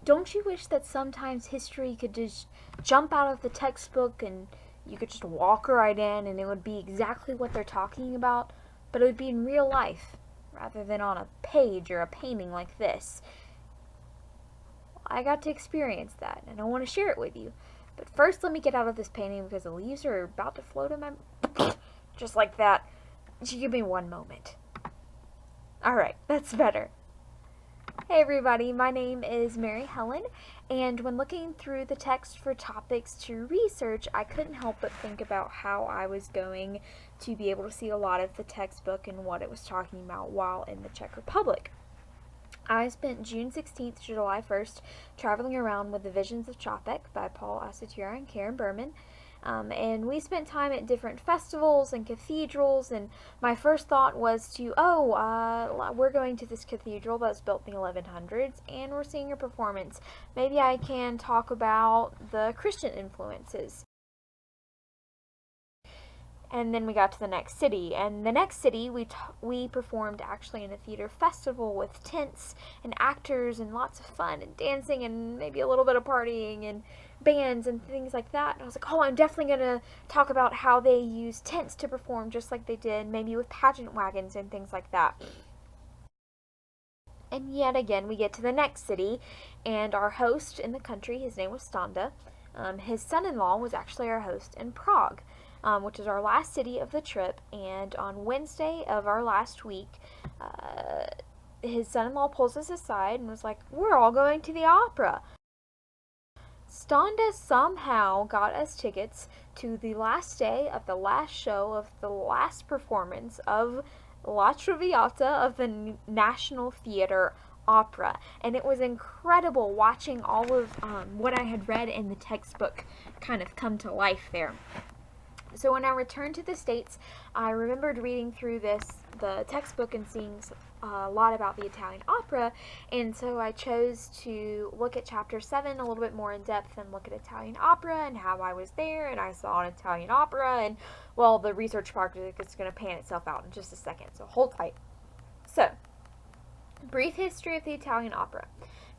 don't you wish that sometimes history could just jump out of the textbook and you could just walk right in and it would be exactly what they're talking about, but it would be in real life rather than on a page or a painting like this? I got to experience that and I want to share it with you. But first, let me get out of this painting because the leaves are about to float in my... just like that. Just give me one moment. Alright, that's better. Hey everybody, my name is Mary Helen, and when looking through the text for topics to research, I couldn't help but think about how I was going to be able to see a lot of the textbook and what it was talking about while in the Czech Republic. I spent June 16th to July 1st traveling around with the Visions of Chopek by Paul Asatura and Karen Berman. And we spent time at different festivals and cathedrals, and my first thought was we're going to this cathedral that was built in the 1100s, and we're seeing a performance. Maybe I can talk about the Christian influences. And then we got to the next city, and the next city we performed actually in a theater festival with tents and actors and lots of fun and dancing and maybe a little bit of partying and bands and things like that. And I was like, oh, I'm definitely going to talk about how they use tents to perform just like they did, maybe with pageant wagons and things like that. And yet again, we get to the next city, and our host in the country, his name was Standa. His son-in-law was actually our host in Prague, which is our last city of the trip. And on Wednesday of our last week, his son-in-law pulls us aside and was like, we're all going to the opera. Standa somehow got us tickets to the last day of the last show of the last performance of La Traviata of the National Theater Opera, and it was incredible watching all of what I had read in the textbook kind of come to life there. So when I returned to the States, I remembered reading through the textbook and seeing a lot about the Italian opera, and so I chose to look at chapter 7 a little bit more in depth and look at Italian opera and how I was there and I saw an Italian opera, and well, the research project is going to pan itself out in just a second, so hold tight. So, brief history of the Italian opera.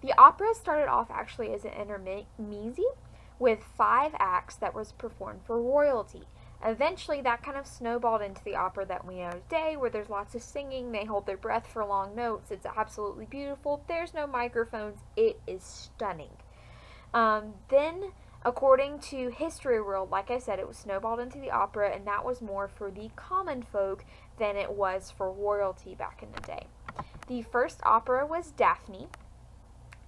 The opera started off actually as an intermezzi with 5 acts that was performed for royalty. Eventually, that kind of snowballed into the opera that we know today, where there's lots of singing, they hold their breath for long notes, it's absolutely beautiful, there's no microphones, it is stunning. Then, according to History World, like I said, it was snowballed into the opera, and that was more for the common folk than it was for royalty back in the day. The first opera was Daphne,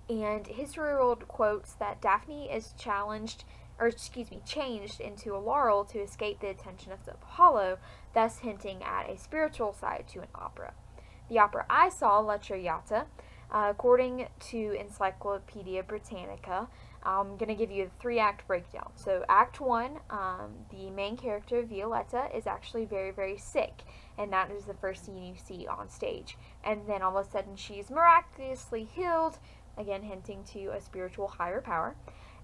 and History World quotes that Daphne is changed into a laurel to escape the attention of Apollo, thus hinting at a spiritual side to an opera. The opera I saw, La Traviata, according to Encyclopedia Britannica, I'm going to give you a 3-act breakdown. So Act 1, the main character, Violetta, is actually very, very sick, and that is the first scene you see on stage. And then all of a sudden she's miraculously healed, again hinting to a spiritual higher power,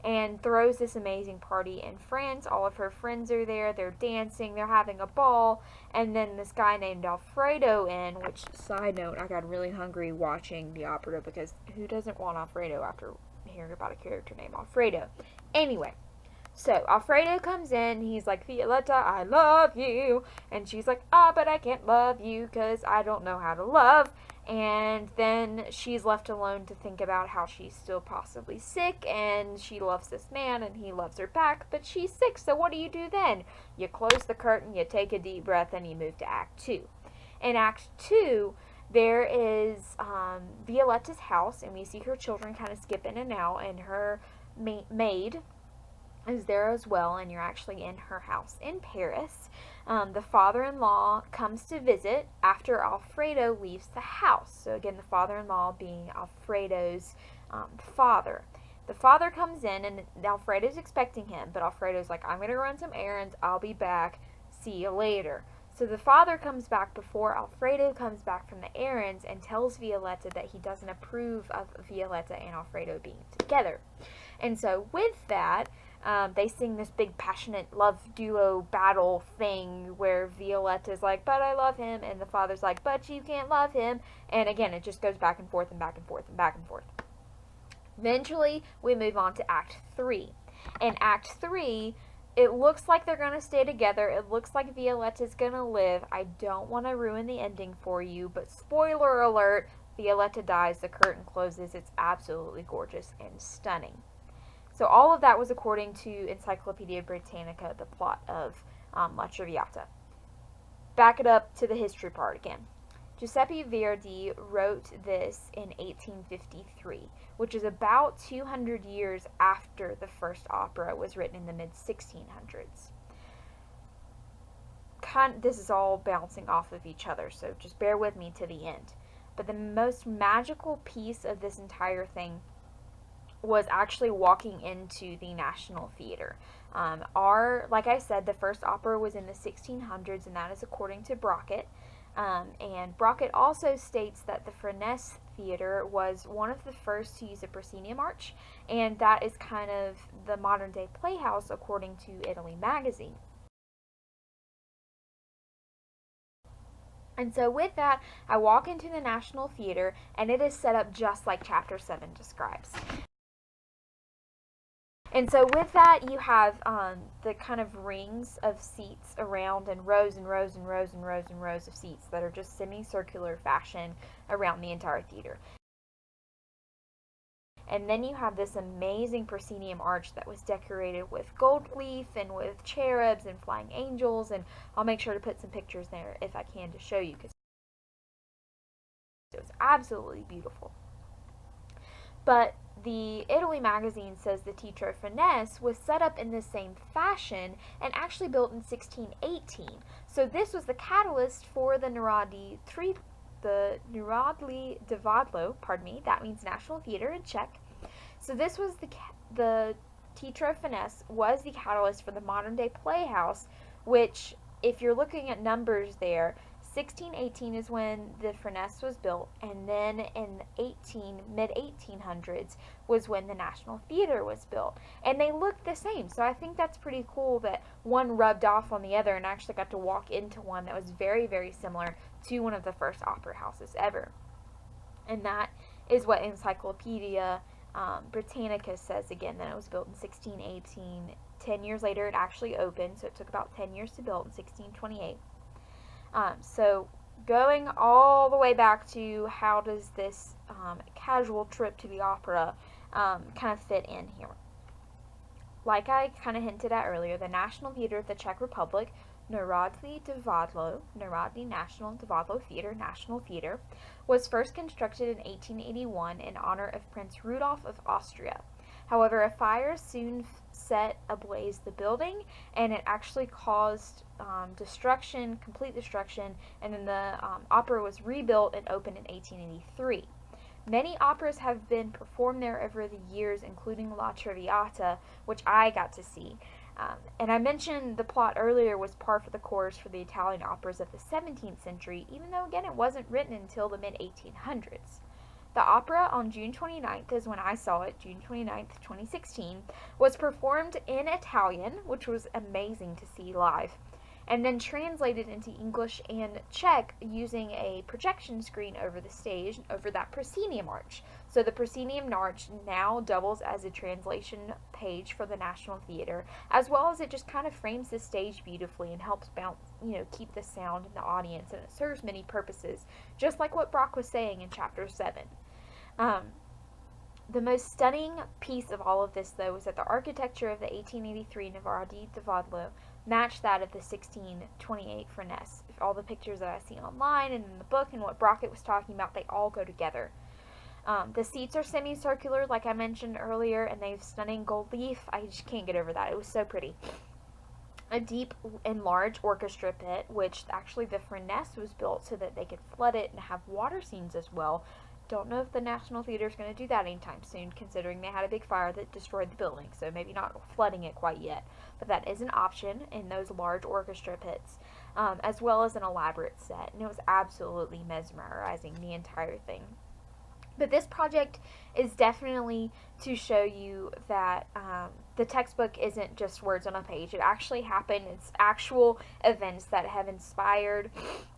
and throws this amazing party in France. All of her friends are there, they're dancing, they're having a ball, and then this guy named Alfredo which, side note, I got really hungry watching the opera because who doesn't want Alfredo after hearing about a character named Alfredo? Anyway, so Alfredo comes in, he's like, Violetta, I love you, and she's like, but I can't love you because I don't know how to love. And then she's left alone to think about how she's still possibly sick, and she loves this man, and he loves her back, but she's sick, so what do you do then? You close the curtain, you take a deep breath, and you move to Act 2. In Act 2, there is Violetta's house, and we see her children kind of skip in and out, and her maid is there as well, and you're actually in her house in Paris. The father-in-law comes to visit after Alfredo leaves the house. So again, the father-in-law being Alfredo's father. The father comes in, and Alfredo's expecting him, but Alfredo's like, I'm going to run some errands, I'll be back, see you later. So the father comes back before Alfredo comes back from the errands and tells Violetta that he doesn't approve of Violetta and Alfredo being together. And so with that, they sing this big passionate love duo battle thing where Violetta's like, but I love him, and the father's like, but you can't love him, and again, it just goes back and forth and back and forth and back and forth. Eventually, we move on to Act 3. In Act 3, it looks like they're going to stay together. It looks like Violetta's going to live. I don't want to ruin the ending for you, but spoiler alert, Violetta dies, the curtain closes. It's absolutely gorgeous and stunning. So all of that was according to Encyclopedia Britannica, the plot of La Traviata. Back it up to the history part again. Giuseppe Verdi wrote this in 1853, which is about 200 years after the first opera was written in the mid-1600s. This is all bouncing off of each other, so just bear with me to the end. But the most magical piece of this entire thing was actually walking into the National Theater. Like I said, the first opera was in the 1600s, and that is according to Brockett. And Brockett also states that the Furness Theater was one of the first to use a proscenium arch, and that is kind of the modern day playhouse according to Italy Magazine. And so with that, I walk into the National Theater, and it is set up just like Chapter 7 describes. And so with that, you have the kind of rings of seats around, and rows and rows and rows and rows and rows of seats that are just semicircular fashion around the entire theater. And then you have this amazing proscenium arch that was decorated with gold leaf and with cherubs and flying angels, and I'll make sure to put some pictures there if I can to show you, because it was absolutely beautiful. But the Italy Magazine says the Teatro Furness was set up in the same fashion and actually built in 1618. So this was the catalyst for the Narodni Divadlo, that means National Theater in Czech. So this was the Teatro Furness was the catalyst for the modern day playhouse, which, if you're looking at numbers there, 1618 is when the Furness was built, and then in mid-1800s was when the National Theater was built. And they look the same, so I think that's pretty cool that one rubbed off on the other and actually got to walk into one that was very, very similar to one of the first opera houses ever. And that is what Encyclopedia Britannica says again, that it was built in 1618. 10 years later, it actually opened, so it took about 10 years to build in 1628. So going all the way back to how does this casual trip to the opera kind of fit in here. Like I kind of hinted at earlier, the National Theater of the Czech Republic, Narodni National Divadlo Theater, National Theater, was first constructed in 1881 in honor of Prince Rudolf of Austria. However, a fire soon set ablaze the building, and it actually caused complete destruction, and then the opera was rebuilt and opened in 1883. Many operas have been performed there over the years, including La Traviata, which I got to see. And I mentioned the plot earlier was par for the course for the Italian operas of the 17th century, even though, again, it wasn't written until the mid-1800s. The opera on June 29th is when I saw it, June 29th, 2016, was performed in Italian, which was amazing to see live, and then translated into English and Czech using a projection screen over the stage, over that proscenium arch. So the proscenium arch now doubles as a translation page for the National Theater, as well as it just kind of frames the stage beautifully and helps keep the sound in the audience, and it serves many purposes, just like what Brock was saying in Chapter 7. The most stunning piece of all of this, though, was that the architecture of the 1883 Narodni Divadlo matched that of the 1628 Furness. All the pictures that I see online and in the book and what Brockett was talking about, they all go together. The seats are semicircular, like I mentioned earlier, and they have stunning gold leaf. I just can't get over that. It was so pretty. A deep and large orchestra pit, which actually the Furness was built so that they could flood it and have water scenes as well. Don't know if the National Theater is going to do that anytime soon, considering they had a big fire that destroyed the building, so maybe not flooding it quite yet. But that is an option in those large orchestra pits, as well as an elaborate set, and it was absolutely mesmerizing, the entire thing. But this project is definitely to show you that the textbook isn't just words on a page. It actually happened. It's actual events that have inspired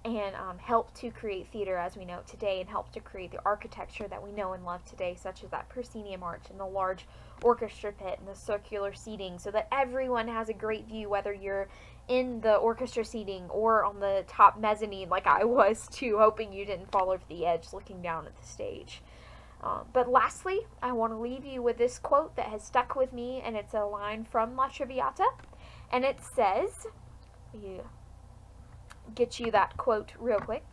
and helped to create theater as we know it today, and helped to create the architecture that we know and love today, such as that proscenium arch and the large orchestra pit and the circular seating, so that everyone has a great view, whether you're in the orchestra seating or on the top mezzanine like I was too, hoping you didn't fall over the edge looking down at the stage. But lastly, I want to leave you with this quote that has stuck with me, and it's a line from La Traviata, and it says, get you that quote real quick,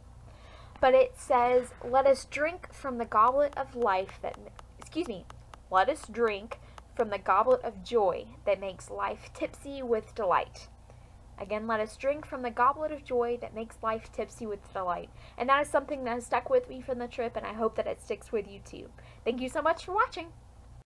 but it says, let us drink from the goblet of life that, let us drink from the goblet of joy that makes life tipsy with delight. Again, let us drink from the goblet of joy that makes life tipsy with delight. And that is something that has stuck with me from the trip, and I hope that it sticks with you too. Thank you so much for watching.